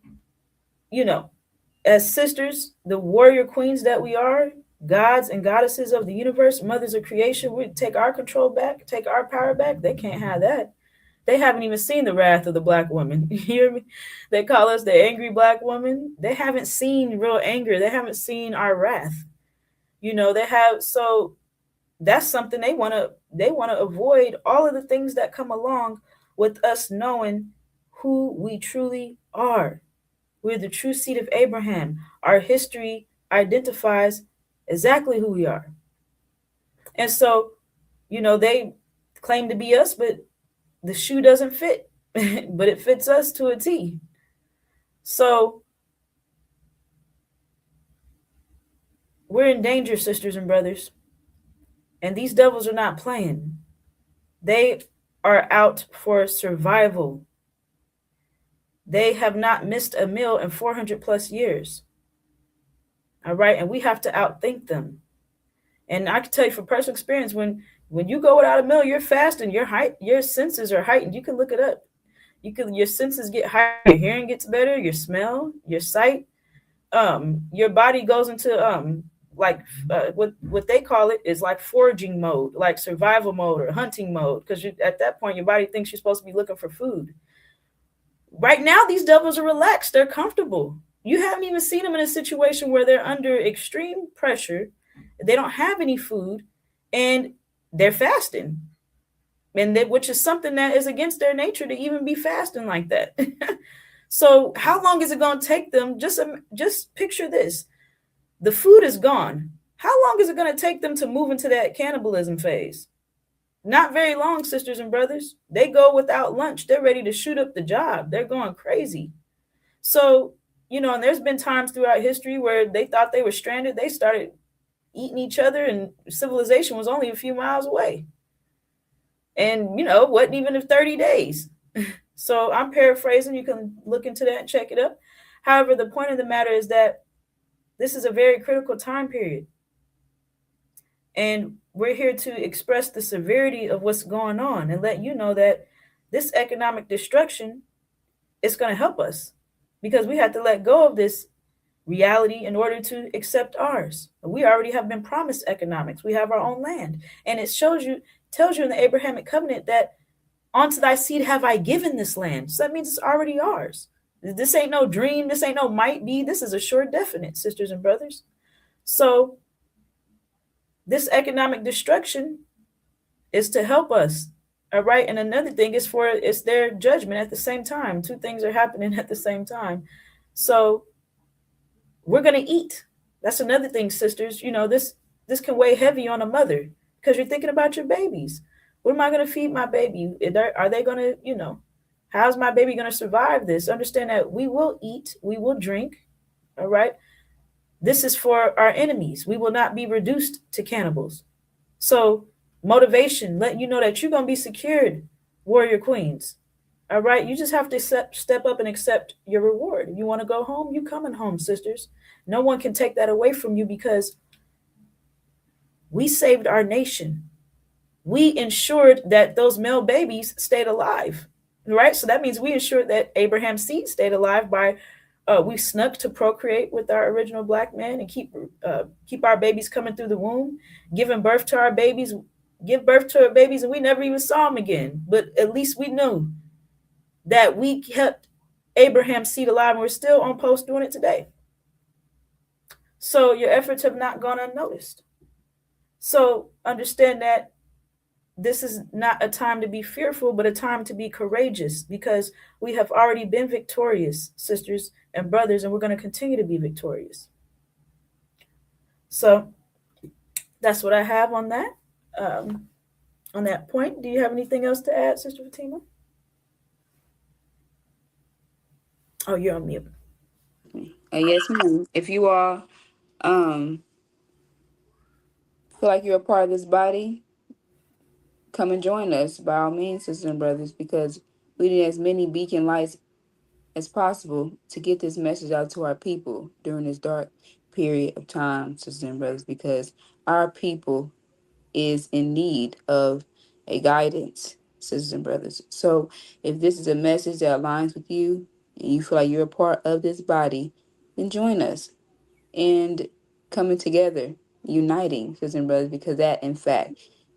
as sisters, the warrior queens that we are, gods and goddesses of the universe, mothers of creation, we take our control back, take our power back. They can't have that. They haven't even seen the wrath of the black woman. You hear me? They call us the angry black woman. They haven't seen real anger. They haven't seen our wrath. They have. So that's something they want to avoid, all of the things that come along with us knowing who we truly are. We're the true seed of Abraham. Our history identifies exactly who we are. And so, they claim to be us, but the shoe doesn't fit, but it fits us to a T. So we're in danger, sisters and brothers. And these devils are not playing. They are out for survival. They have not missed a meal in 400 plus years. All right. And we have to outthink them. And I can tell you from personal experience, when you go without a meal, you're fasting, your senses are heightened. You can look it up. Your senses get higher, your hearing gets better, your smell, your sight, your body goes into what they call it is like foraging mode, like survival mode or hunting mode, because at that point your body thinks you're supposed to be looking for food. Right now these devils are relaxed, they're comfortable. You haven't even seen them in a situation where they're under extreme pressure, they don't have any food, and they're fasting, which is something that is against their nature to even be fasting like that. So how long is it going to take them? Just picture this. The food is gone. How long is it going to take them to move into that cannibalism phase? Not very long, sisters and brothers. They go without lunch. They're ready to shoot up the job. They're going crazy. So, and there's been times throughout history where they thought they were stranded. They started eating each other and civilization was only a few miles away. And, wasn't even 30 days. So I'm paraphrasing. You can look into that and check it up. However, the point of the matter is that this is a very critical time period. And we're here to express the severity of what's going on and let you know that this economic destruction is going to help us, because we have to let go of this reality in order to accept ours. We already have been promised economics. We have our own land. And it tells you in the Abrahamic covenant that unto thy seed have I given this land. So that means it's already ours. This ain't no dream. This ain't no might be. This is a sure definite, sisters and brothers. So this economic destruction is to help us. All right. And another thing is it's their judgment at the same time. Two things are happening at the same time. So we're going to eat. That's another thing, sisters. This can weigh heavy on a mother because you're thinking about your babies. What am I going to feed my baby? Are they going to, how's my baby going to survive this? Understand that we will eat, we will drink. All right. This is for our enemies. We will not be reduced to cannibals. So motivation, letting you know that you're going to be secured, warrior queens. All right. You just have to step up and accept your reward. If you want to go home, you coming home, sisters. No one can take that away from you because we saved our nation. We ensured that those male babies stayed alive, right? So that means we ensured that Abraham's seed stayed alive by we snuck to procreate with our original black man and keep our babies coming through the womb, giving birth to our babies, and we never even saw them again. But at least we knew that we kept Abraham's seed alive, and we're still on post doing it today. So your efforts have not gone unnoticed. So understand that this is not a time to be fearful, but a time to be courageous, because we have already been victorious, sisters and brothers, and we're going to continue to be victorious. So that's what I have on that. On that point, do you have anything else to add, Sister Fatima? Oh, you're on mute. Yes, ma'am. If you all um feel like you're a part of this body, come and join us by all means, sisters and brothers, because we need as many beacon lights as possible to get this message out to our people during this dark period of time, sisters and brothers, because our people is in need of a guidance, sisters and brothers. So if this is a message that aligns with you and you feel like you're a part of this body, then join us and coming together, uniting, sisters and brothers, because that, in fact,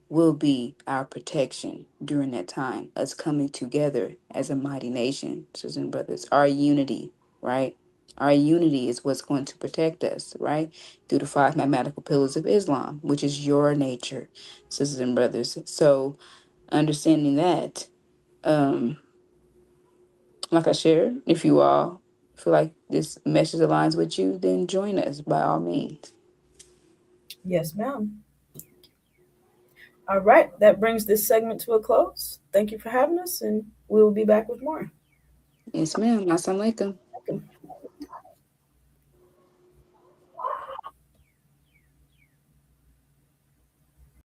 will be our protection during that time. Us coming together as a mighty nation, sisters and brothers. Our unity, right? Our unity is what's going to protect us, right? Through the five mathematical pillars of Islam, which is your nature, sisters and brothers. So, understanding that, like I shared, if you all feel like this message aligns with you, then join us by all means. Yes, ma'am. All right, that brings this segment to a close. Thank you for having us, and we will be back with more. Yes, ma'am. Assalamu alaikum. Welcome.